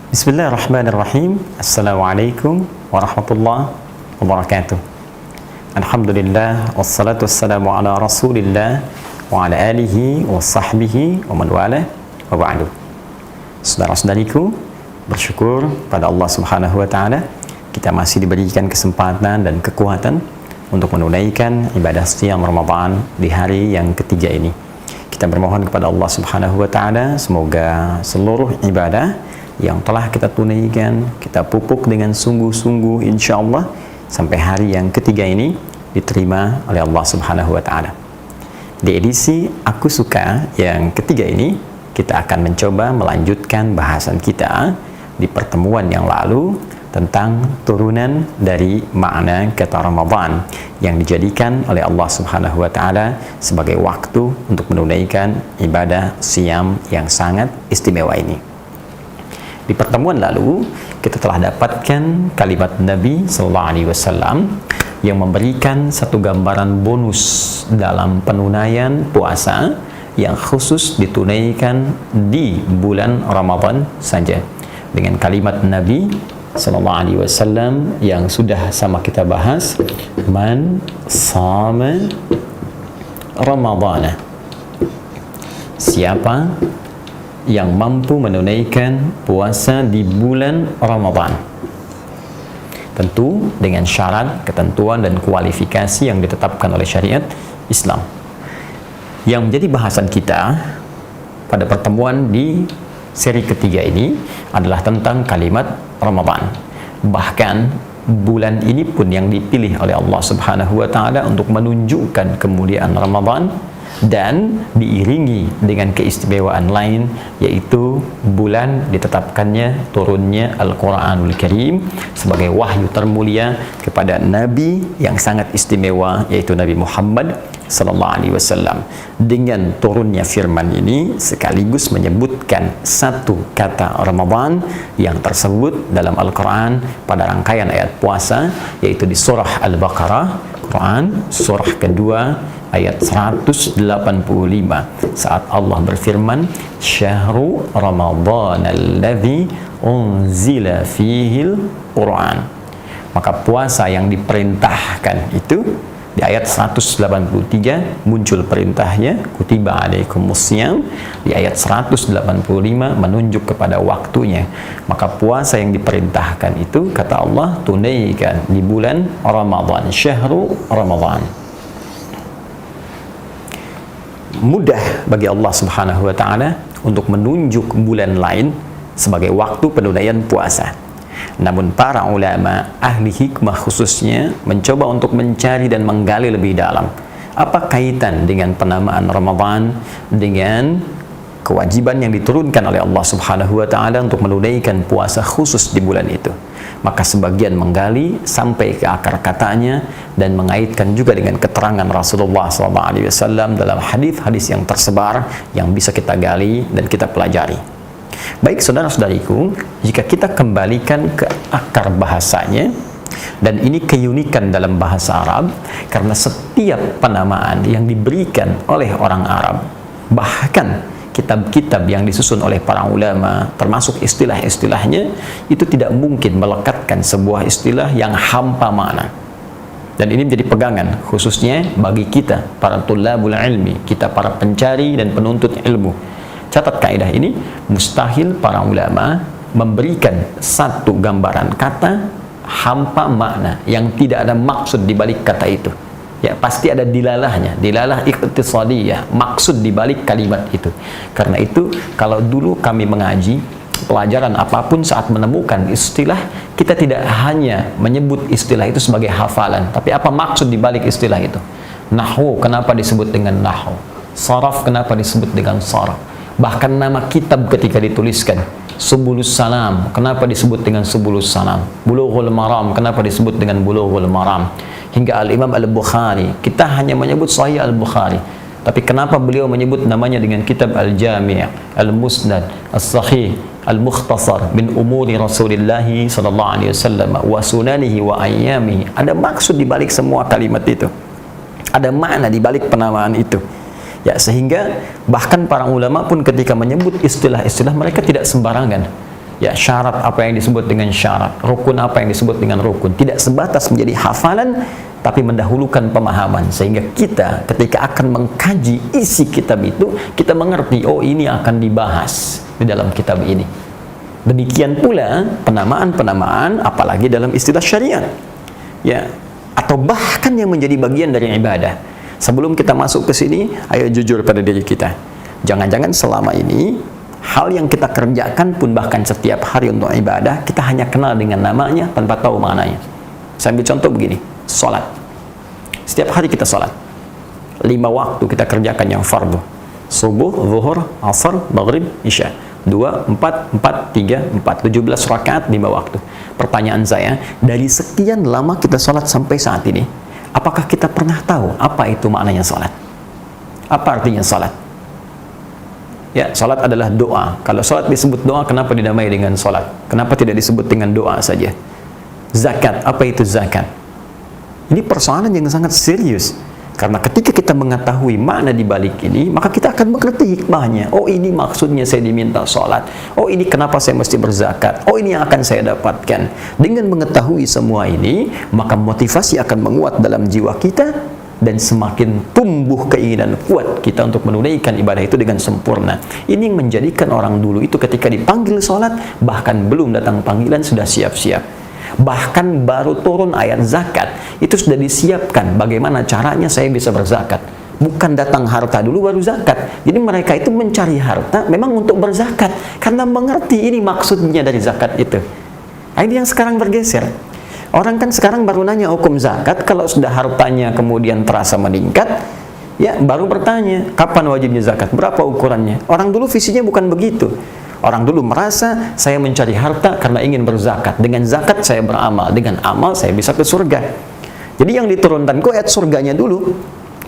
Bismillahirrahmanirrahim. Assalamualaikum warahmatullahi wabarakatuh. Alhamdulillah, wassalatu wassalamu ala rasulillah wa ala alihi wa sahbihi wa man wala wa ba'du. Saudara-saudariku, bersyukur pada Allah Subhanahu wa ta'ala kita masih diberikan kesempatan dan kekuatan untuk menunaikan ibadah siyam Ramadan di hari yang ketiga ini. Kita bermohon kepada Allah Subhanahu wa ta'ala semoga seluruh ibadah yang telah kita tunaikan, kita pupuk dengan sungguh-sungguh insyaallah sampai hari yang ketiga ini diterima oleh Allah Subhanahu wa ta'ala. Di edisi Aku Suka yang ketiga ini, kita akan mencoba melanjutkan bahasan kita di pertemuan yang lalu tentang turunan dari makna kata Ramadan yang dijadikan oleh Allah Subhanahu wa ta'ala sebagai waktu untuk menunaikan ibadah siyam yang sangat istimewa ini. Di pertemuan lalu kita telah dapatkan kalimat Nabi Sallallahu Alaihi Wasallam yang memberikan satu gambaran bonus dalam penunaian puasa yang khusus ditunaikan di bulan Ramadan saja, dengan kalimat Nabi Sallallahu Alaihi Wasallam yang sudah sama kita bahas, man sama Ramadana, siapa yang mampu menunaikan puasa di bulan Ramadan, tentu dengan syarat, ketentuan dan kualifikasi yang ditetapkan oleh syariat Islam. Yang menjadi bahasan kita pada pertemuan di seri ketiga ini adalah tentang kalimat Ramadan. Bahkan bulan ini pun yang dipilih oleh Allah Subhanahu wa ta'ala untuk menunjukkan kemuliaan Ramadan dan diiringi dengan keistimewaan lain, yaitu bulan ditetapkannya turunnya Al-Quranul Karim sebagai wahyu termulia kepada Nabi yang sangat istimewa, yaitu Nabi Muhammad Sallallahu Alaihi Wasallam. Dengan turunnya firman ini sekaligus menyebutkan satu kata Ramadan yang tersebut dalam Al-Quran pada rangkaian ayat puasa, yaitu di surah Al-Baqarah, Quran surah kedua ayat 185, saat Allah berfirman, syahru Ramadan alladzi unzila fihil Quran. Maka puasa yang diperintahkan itu di ayat 183 muncul perintahnya kutiba alaikumusiyam. Di ayat 185 menunjuk kepada waktunya. Maka puasa yang diperintahkan itu kata Allah tunaikan di bulan Ramadan, syahru Ramadan. Mudah bagi Allah Subhanahu wa ta'ala untuk menunjuk bulan lain sebagai waktu penunaian puasa. Namun para ulama ahli hikmah khususnya mencoba untuk mencari dan menggali lebih dalam apa kaitan dengan penamaan Ramadan dengan kewajiban yang diturunkan oleh Allah Subhanahu wa ta'ala untuk menunaikan puasa khusus di bulan itu. Maka sebagian menggali sampai ke akar katanya dan mengaitkan juga dengan keterangan Rasulullah SAW dalam hadis-hadis yang tersebar yang bisa kita gali dan kita pelajari. Baik saudara-saudariku, jika kita kembalikan ke akar bahasanya, dan ini keunikan dalam bahasa Arab karena setiap penamaan yang diberikan oleh orang Arab, bahkan kitab-kitab yang disusun oleh para ulama termasuk istilah-istilahnya itu tidak mungkin melekatkan sebuah istilah yang hampa makna. Dan ini menjadi pegangan khususnya bagi kita para tulabul ilmi, kita para pencari dan penuntut ilmu. Catat kaidah ini, mustahil para ulama memberikan satu gambaran kata hampa makna yang tidak ada maksud di balik kata itu. Ya, pasti ada dilalahnya, dilalah iqtisadiyah, maksud di balik kalimat itu. Karena itu, kalau dulu kami mengaji pelajaran apapun saat menemukan istilah, kita tidak hanya menyebut istilah itu sebagai hafalan, tapi apa maksud di balik istilah itu. Nahwu, kenapa disebut dengan nahwu? Saraf, kenapa disebut dengan saraf? Bahkan nama kitab ketika dituliskan, Subulus Salam, kenapa disebut dengan Subulus Salam? Bulughul Maram, kenapa disebut dengan Bulughul Maram? Hingga Al-Imam Al-Bukhari, kita hanya menyebut Sahih Al-Bukhari, tapi kenapa beliau menyebut namanya dengan kitab Al-Jami', Al-Musnad, As-Sahih, Al-Mukhtasar min umuri Rasulullah sallallahu alaihi wasallam wa sunanihi wa ayyamihi? Ada maksud di balik semua kalimat itu. Ada makna di balik penamaan itu. Ya, sehingga bahkan para ulama pun ketika menyebut istilah-istilah mereka tidak sembarangan. Ya, syarat apa yang disebut dengan syarat, rukun apa yang disebut dengan rukun. Tidak sebatas menjadi hafalan, tapi mendahulukan pemahaman. Sehingga kita ketika akan mengkaji isi kitab itu, kita mengerti, oh ini akan dibahas di dalam kitab ini. Demikian pula penamaan-penamaan, apalagi dalam istilah syariat. Ya, atau bahkan yang menjadi bagian dari ibadah. Sebelum kita masuk ke sini, ayo jujur pada diri kita. Jangan-jangan selama ini hal yang kita kerjakan pun bahkan setiap hari untuk ibadah, kita hanya kenal dengan namanya tanpa tahu maknanya. Saya ambil contoh begini, sholat. Setiap hari kita sholat. 5 waktu kita kerjakan yang fardu. Subuh, zuhur, asar, maghrib, isya. 2, 4, 4, 3, 4. 17 rakaat, 5 waktu. Pertanyaan saya, dari sekian lama kita sholat sampai saat ini, apakah kita pernah tahu apa itu maknanya sholat? Apa artinya sholat? Ya, salat adalah doa. Kalau salat disebut doa, kenapa dinamai dengan salat? Kenapa tidak disebut dengan doa saja? Zakat, apa itu zakat? Ini persoalan yang sangat serius. Karena ketika kita mengetahui makna di balik ini, maka kita akan mengerti hikmahnya. Oh, ini maksudnya saya diminta salat. Oh, ini kenapa saya mesti berzakat. Oh, ini yang akan saya dapatkan. Dengan mengetahui semua ini, maka motivasi akan menguat dalam jiwa kita, dan semakin tumbuh keinginan kuat kita untuk menunaikan ibadah itu dengan sempurna. Ini yang menjadikan orang dulu itu ketika dipanggil sholat, bahkan belum datang panggilan sudah siap-siap. Bahkan baru turun ayat zakat, itu sudah disiapkan bagaimana caranya saya bisa berzakat. Bukan datang harta dulu baru zakat. Jadi mereka itu mencari harta memang untuk berzakat, karena mengerti ini maksudnya dari zakat itu. Nah, ini yang sekarang bergeser. Orang kan sekarang baru nanya hukum zakat, kalau sudah hartanya kemudian terasa meningkat, ya baru bertanya, kapan wajibnya zakat, berapa ukurannya. Orang dulu visinya bukan begitu. Orang dulu merasa, saya mencari harta karena ingin berzakat. Dengan zakat saya beramal, dengan amal saya bisa ke surga. Jadi yang diturunkan kok ayat surganya dulu.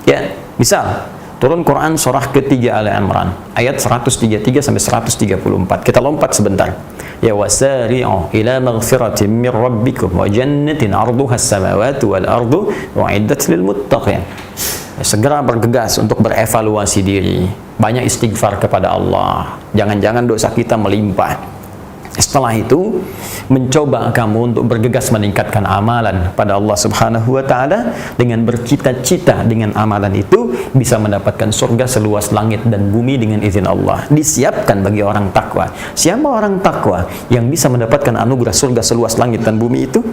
Ya, misal turun Quran surah ketiga Ali Imran, ayat 133 sampai 134. Kita lompat sebentar. Ya wasari'u ila maghfiratin min rabbikum wa jannatin 'arduha as-samawati wal ardu u'iddat lil muttaqin. Segera bergegas untuk berevaluasi diri. Banyak istighfar kepada Allah. Jangan-jangan dosa kita melimpah. Setelah itu, mencoba kamu untuk bergegas meningkatkan amalan pada Allah Subhanahu wa Ta'ala, dengan bercita-cita dengan amalan itu bisa mendapatkan surga seluas langit dan bumi dengan izin Allah. Disiapkan bagi orang takwa. Siapa orang takwa yang bisa mendapatkan anugerah surga seluas langit dan bumi itu?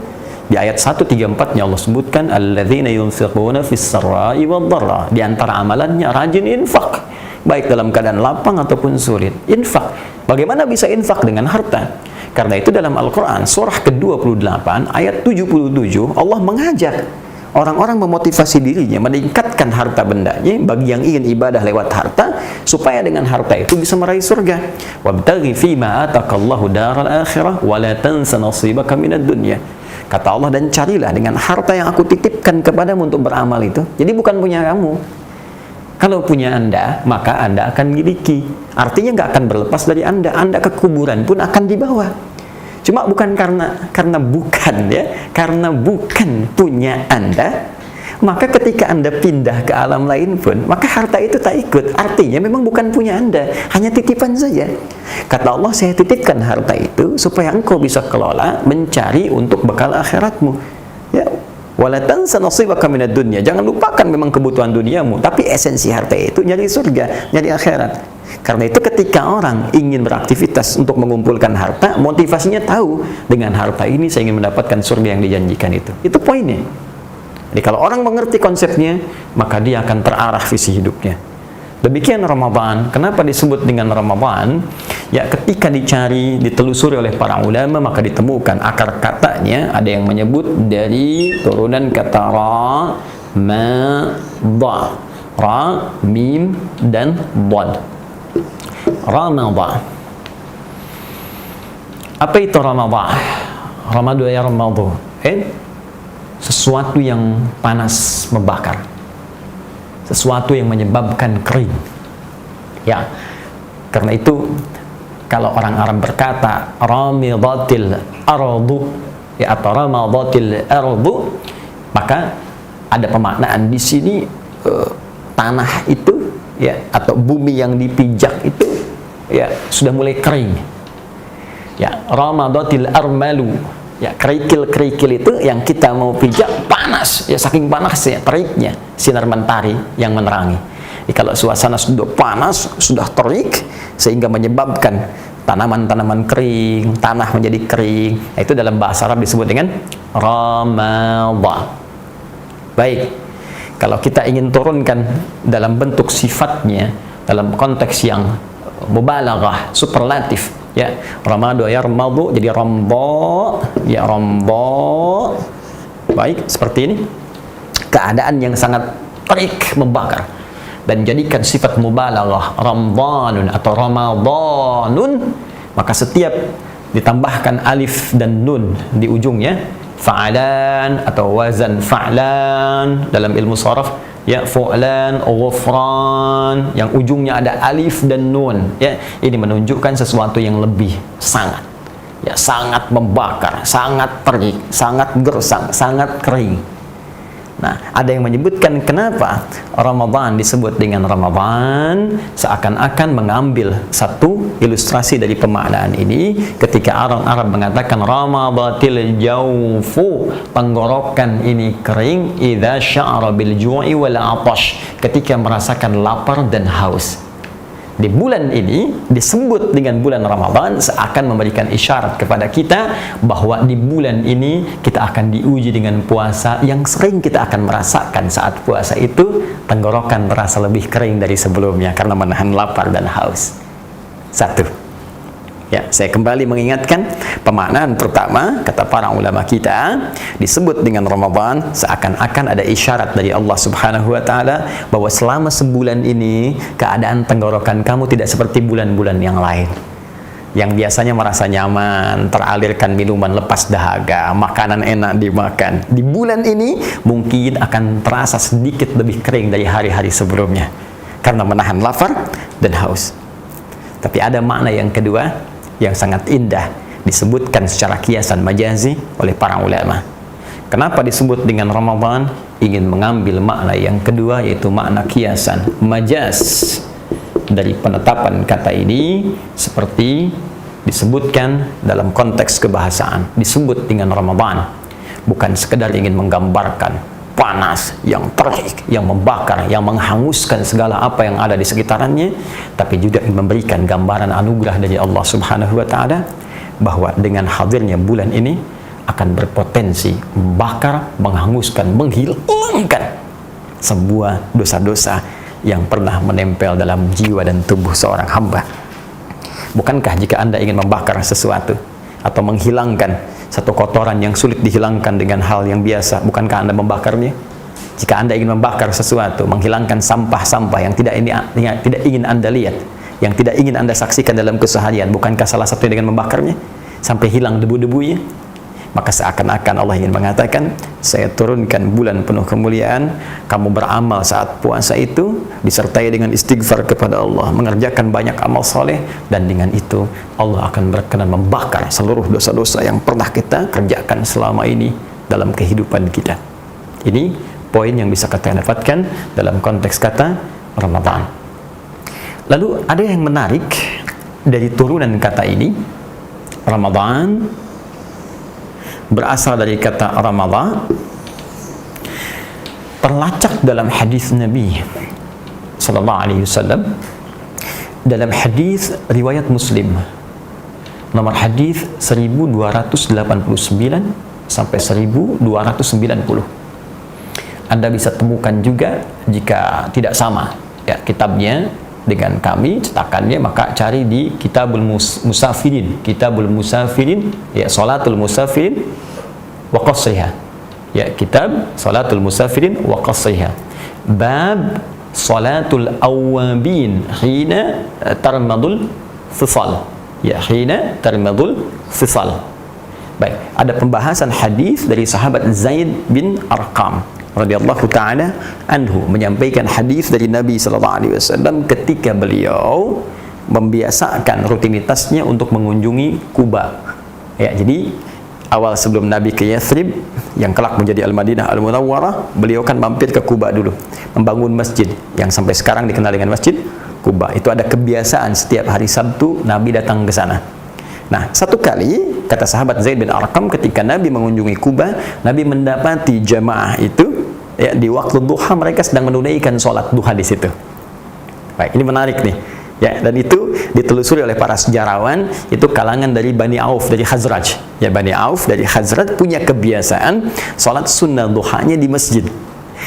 Di ayat 134-nya Allah sebutkan, alladzina yunfiquna fis sarai wad dharra. Di antara amalannya rajin infak, baik dalam keadaan lapang ataupun sulit. Infak. Bagaimana bisa infak dengan harta? Karena itu dalam Al-Quran surah ke-28 ayat 77 Allah mengajak orang-orang memotivasi dirinya meningkatkan harta bendanya bagi yang ingin ibadah lewat harta, supaya dengan harta itu bisa meraih surga. Wabtaghi fima atakallahu daral akhirah wa la tansa nasibaka minad dunya. Kata Allah, dan carilah dengan harta yang aku titipkan kepadamu untuk beramal itu. Jadi bukan punya kamu. Kalau punya Anda, maka Anda akan miliki. Artinya nggak akan berlepas dari Anda. Anda ke kuburan pun akan dibawa. Cuma bukan karena bukan punya Anda, maka ketika Anda pindah ke alam lain pun, maka harta itu tak ikut. Artinya memang bukan punya Anda, hanya titipan saja. Kata Allah, saya titipkan harta itu supaya engkau bisa kelola, mencari untuk bekal akhiratmu. Ya. Wala tansa nasibaka minad dunya. Jangan lupakan memang kebutuhan duniamu, tapi esensi harta itu nyari surga, nyari akhirat. Karena itu ketika orang ingin beraktivitas untuk mengumpulkan harta, motivasinya tahu, dengan harta ini saya ingin mendapatkan surga yang dijanjikan itu. Itu poinnya. Jadi kalau orang mengerti konsepnya, maka dia akan terarah visi hidupnya. Demikian Ramadan. Kenapa disebut dengan Ramadan? Ya, ketika ditelusuri oleh para ulama, maka ditemukan akar katanya ada yang menyebut dari turunan kata ra, ma, dha. Ra, mim, dan dhad. Ramadan. Apa itu Ramadan? Ramadan ya Ramadan. Sesuatu yang panas membakar. Sesuatu yang menyebabkan kering. Ya, karena itu kalau orang Arab berkata ramidatil ardu, ya, atau ramadatil ardu, maka ada pemaknaan di sini tanah itu, ya, atau bumi yang dipijak itu, ya, sudah mulai kering. Ya, ramadatil armalu. Ya, kerikil-kerikil itu yang kita mau pijak panas, ya saking panasnya teriknya sinar mentari yang menerangi. Kalau suasana sudah panas, sudah terik sehingga menyebabkan tanaman-tanaman kering, tanah menjadi kering. Itu dalam bahasa Arab disebut dengan ramadhan. Baik. Kalau kita ingin turunkan dalam bentuk sifatnya dalam konteks yang mubalaghah, superlatif, ya, ramadu yarmadu jadi rambo, ya rambo. Baik, seperti ini. Keadaan yang sangat terik, membakar, dan jadikan sifat mubalaghah ramdanun atau ramadhanun, maka setiap ditambahkan alif dan nun di ujungnya, fa'alan atau wazan fa'lan dalam ilmu sharaf, ya, fu'lan, ghufran, yang ujungnya ada alif dan nun, ya, ini menunjukkan sesuatu yang lebih sangat, ya, sangat membakar, sangat terik, sangat gersang, sangat kering. Nah, ada yang menyebutkan kenapa Ramadan disebut dengan Ramadan, seakan-akan mengambil satu ilustrasi dari pemaknaan ini ketika orang Arab mengatakan ramadatil jawfu, tenggorokan ini kering, idza sya'ara bil ju'i wal 'atash, ketika merasakan lapar dan haus. Di bulan ini disebut dengan bulan Ramadan seakan memberikan isyarat kepada kita bahwa di bulan ini kita akan diuji dengan puasa yang sering kita akan merasakan saat puasa itu tenggorokan terasa lebih kering dari sebelumnya karena menahan lapar dan haus. Satu. Ya, saya kembali mengingatkan pemaknaan pertama kata para ulama kita disebut dengan Ramadan seakan-akan ada isyarat dari Allah Subhanahu wa taala bahwa selama sebulan ini keadaan tenggorokan kamu tidak seperti bulan-bulan yang lain yang biasanya merasa nyaman, teralirkan minuman lepas dahaga, makanan enak dimakan. Di bulan ini mungkin akan terasa sedikit lebih kering dari hari-hari sebelumnya karena menahan lapar dan haus. Tapi ada makna yang kedua yang sangat indah, disebutkan secara kiasan majazi oleh para ulama. Kenapa disebut dengan Ramadan? Ingin mengambil makna yang kedua, yaitu makna kiasan majaz dari penetapan kata ini, seperti disebutkan dalam konteks kebahasaan. Disebut dengan Ramadan bukan sekedar ingin menggambarkan panas, yang terik, yang membakar, yang menghanguskan segala apa yang ada di sekitarannya, tapi juga memberikan gambaran anugerah dari Allah Subhanahu wa taala bahwa dengan hadirnya bulan ini akan berpotensi membakar, menghanguskan, menghilangkan sebuah dosa-dosa yang pernah menempel dalam jiwa dan tubuh seorang hamba. Bukankah jika Anda ingin membakar sesuatu atau menghilangkan satu kotoran yang sulit dihilangkan dengan hal yang biasa, bukankah Anda membakarnya? Jika Anda ingin membakar sesuatu, menghilangkan sampah-sampah yang tidak ingin Anda lihat, yang tidak ingin Anda saksikan dalam keseharian, bukankah salah satu dengan membakarnya sampai hilang debu-debunya? Maka seakan-akan Allah ingin mengatakan, saya turunkan bulan penuh kemuliaan, kamu beramal saat puasa itu disertai dengan istighfar kepada Allah, mengerjakan banyak amal soleh, dan dengan itu Allah akan berkenan membakar seluruh dosa-dosa yang pernah kita kerjakan selama ini dalam kehidupan kita. Ini poin yang bisa kita dapatkan dalam konteks kata Ramadan. Lalu ada yang menarik dari turunan kata ini. Ramadan berasal dari kata Ramadhan, terlacak dalam hadis Nabi sallallahu alaihi wasallam, dalam hadis riwayat Muslim nomor hadis 1289 sampai 1290. Anda bisa temukan juga jika tidak sama ya kitabnya dengan kami cetakannya, maka cari di Kitabul Musafirin, Kitabul Musafirin, ya, Salatul Musafirin wa Qasriha, ya, kitab Salatul Musafirin wa Qasriha, bab Salatul Awabin hina tarmadul fisal, ya, hina tarmadul fisal. Baik, ada pembahasan hadis dari sahabat Zaid bin Arqam radhiyallahu taala anhu, menyampaikan hadis dari Nabi sallallahu alaihi wasallam ketika beliau membiasakan rutinitasnya untuk mengunjungi Kuba. Ya, jadi awal sebelum Nabi ke Yathrib yang kelak menjadi Al-Madinah Al-Munawwarah, beliau kan mampir ke Kuba dulu, membangun masjid yang sampai sekarang dikenal dengan Masjid Kuba. Itu ada kebiasaan setiap hari Sabtu Nabi datang ke sana. Nah, satu kali kata sahabat Zaid bin Arqam, ketika Nabi mengunjungi Kuba, Nabi mendapati jamaah itu ya di waktu duha mereka sedang menunaikan sholat duha di situ. Baik, ini menarik nih. Ya, dan itu ditelusuri oleh para sejarawan, itu kalangan dari Bani Auf dari Khazraj. Ya, Bani Auf dari Khazraj punya kebiasaan sholat sunnah duhanya di masjid.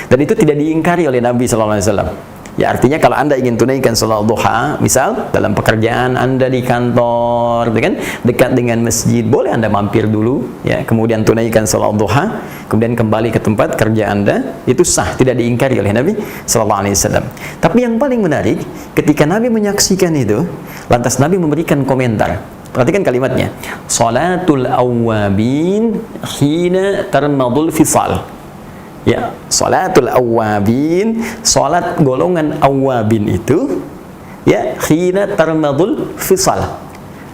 Dan itu tidak diingkari oleh Nabi sallallahu alaihi wasallam. Ya, artinya kalau Anda ingin tunaikan salat duha, misal dalam pekerjaan Anda di kantor, kan, dekat dengan masjid, boleh Anda mampir dulu, ya, kemudian tunaikan salat duha, kemudian kembali ke tempat kerja Anda, itu sah, tidak diingkari oleh Nabi sallallahu alaihi wasallam. Tapi yang paling menarik, ketika Nabi menyaksikan itu, lantas Nabi memberikan komentar. Perhatikan kalimatnya. Salatul awwabin hina tarmadul fisal. Ya, salatul awwabin, salat golongan awwabin itu ya hina tarmadul fisal,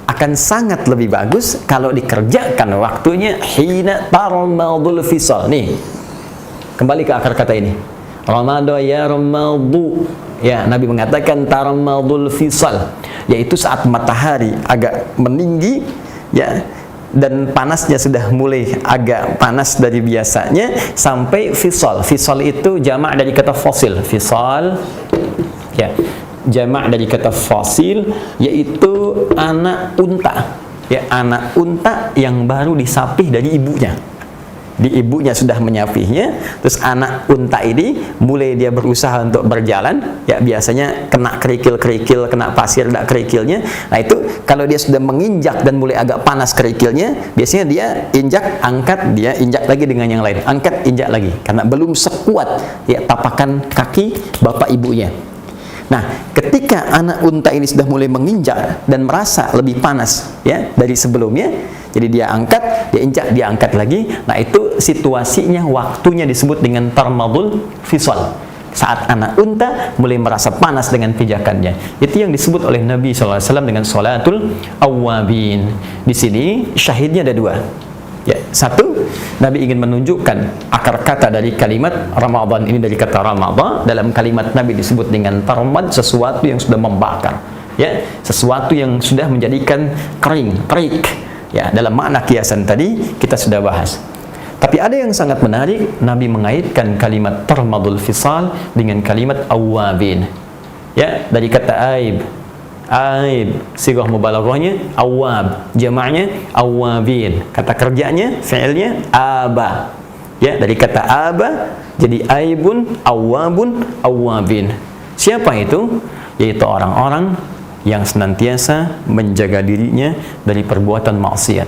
akan sangat lebih bagus kalau dikerjakan waktunya hina tarmadul fisal. Nih, kembali ke akar kata ini. Ramadha ya ramadu. Ya, Nabi mengatakan tarmadul fisal, yaitu saat matahari agak meninggi, ya, dan panasnya sudah mulai agak panas dari biasanya sampai fisal. Fisal itu jamak dari kata fosil. Fisal, ya, jamak dari kata fosil, yaitu anak unta. Ya, anak unta yang baru disapih dari ibunya. Di ibunya sudah menyapihnya, terus anak unta ini mulai dia berusaha untuk berjalan, ya biasanya kena kerikil-kerikil, kena pasir, tidak kerikilnya. Nah itu kalau dia sudah menginjak dan mulai agak panas kerikilnya, biasanya dia injak, angkat, dia injak lagi dengan yang lain, angkat, injak lagi, karena belum sekuat ya tapakan kaki bapak ibunya. Nah, ketika anak unta ini sudah mulai menginjak dan merasa lebih panas ya dari sebelumnya, jadi dia angkat, dia injak, dia angkat lagi. Nah, itu situasinya, waktunya disebut dengan tarmadul fisal. Saat anak unta mulai merasa panas dengan pijakannya. Itu yang disebut oleh Nabi SAW dengan salatul awwabin. Di sini syahidnya ada dua. Ya, satu, Nabi ingin menunjukkan akar kata dari kalimat Ramadan ini, dari kata Ramadan. Dalam kalimat Nabi disebut dengan tarmad, sesuatu yang sudah membakar, ya, sesuatu yang sudah menjadikan kering, terik. Ya, dalam makna kiasan tadi kita sudah bahas. Tapi ada yang sangat menarik, Nabi mengaitkan kalimat tarmadul fisal dengan kalimat awwabin. Ya, dari kata aib. Aib, sigah mubalaghahnya awwab, jamaknya awwabin. Kata kerjanya, fi'ilnya aba. Ya, dari kata aba jadi aibun, awwabun, awwabin. Siapa itu? Yaitu orang-orang yang senantiasa menjaga dirinya dari perbuatan maksiat.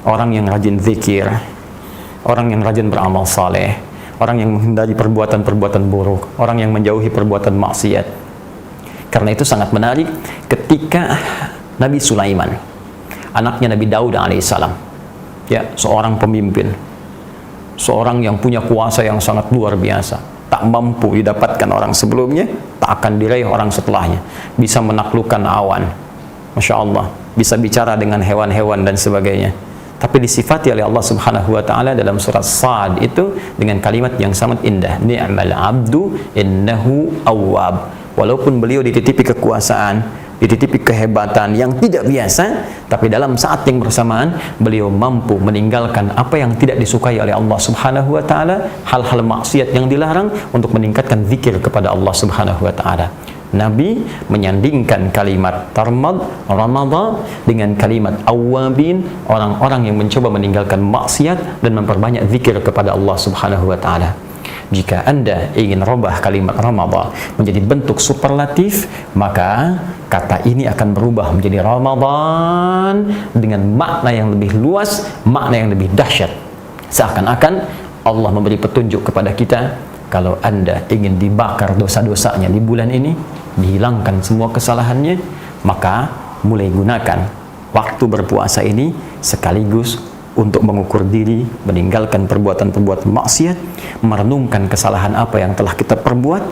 Orang yang rajin zikir, orang yang rajin beramal saleh, orang yang menghindari perbuatan-perbuatan buruk, orang yang menjauhi perbuatan maksiat. Karena itu sangat menarik ketika Nabi Sulaiman, anaknya Nabi Daud alaihissalam, ya, seorang pemimpin, seorang yang punya kuasa yang sangat luar biasa, tak mampu didapatkan orang sebelumnya, tak akan diraih orang setelahnya, bisa menaklukkan awan, Masya Allah, bisa bicara dengan hewan-hewan dan sebagainya. Tapi disifati oleh Allah Subhanahu wa taala dalam surat Sad itu dengan kalimat yang sangat indah, ni'mal abdu innahu awwab. Walaupun beliau dititipi kekuasaan, dititipi kehebatan yang tidak biasa, tapi dalam saat yang bersamaan beliau mampu meninggalkan apa yang tidak disukai oleh Allah Subhanahu wa taala, hal-hal maksiat yang dilarang, untuk meningkatkan zikir kepada Allah Subhanahu wa taala. Nabi menyandingkan kalimat tarmad Ramadan dengan kalimat awwabin, orang-orang yang mencoba meninggalkan maksiat dan memperbanyak zikir kepada Allah Subhanahu wa taala. Jika Anda ingin rubah kalimat Ramadan menjadi bentuk superlatif, maka kata ini akan berubah menjadi Ramadan dengan makna yang lebih luas, makna yang lebih dahsyat. Seakan-akan Allah memberi petunjuk kepada kita, kalau Anda ingin dibakar dosa-dosanya di bulan ini, dihilangkan semua kesalahannya, maka mulai gunakan waktu berpuasa ini sekaligus untuk mengukur diri, meninggalkan perbuatan-perbuatan maksiat, merenungkan kesalahan apa yang telah kita perbuat,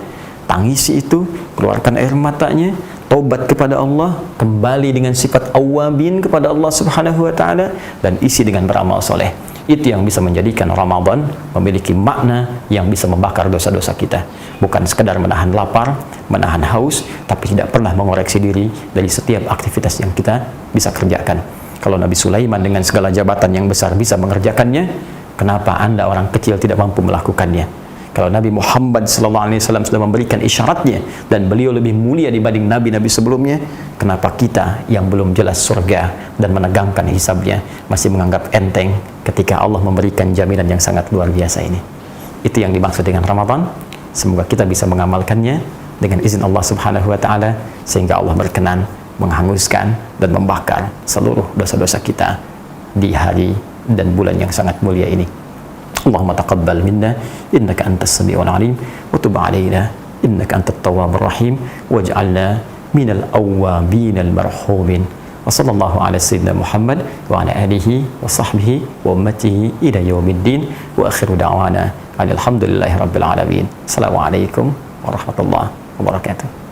tangisi itu, keluarkan air matanya, taubat kepada Allah, kembali dengan sifat awwabin kepada Allah Subhanahu wa taala, dan isi dengan beramal soleh. Itu yang bisa menjadikan Ramadan memiliki makna yang bisa membakar dosa-dosa kita. Bukan sekedar menahan lapar, menahan haus, tapi tidak pernah mengoreksi diri dari setiap aktivitas yang kita bisa kerjakan. Kalau Nabi Sulaiman dengan segala jabatan yang besar bisa mengerjakannya, kenapa Anda orang kecil tidak mampu melakukannya? Kalau Nabi Muhammad SAW sudah memberikan isyaratnya dan beliau lebih mulia dibanding nabi-nabi sebelumnya, kenapa kita yang belum jelas surga dan menegangkan hisabnya masih menganggap enteng ketika Allah memberikan jaminan yang sangat luar biasa ini? Itu yang dimaksud dengan Ramadan. Semoga kita bisa mengamalkannya dengan izin Allah Subhanahu wa taala, sehingga Allah berkenan menghanguskan dan membakar seluruh dosa-dosa kita di hari dan bulan yang sangat mulia ini. Allahumma taqabbal minna innaka antas sami'ul alim wa tub 'alaina innaka antat tawwabur rahim waj'alna minal awwabinal marhumin. Wa sallallahu ala sayyidina Muhammad wa ala alihi wa sahbihi wa ummatihi ila yaumiddin wa akhiru da'wana alhamdulillahi rabbil alamin. Assalamualaikum warahmatullahi wabarakatuh.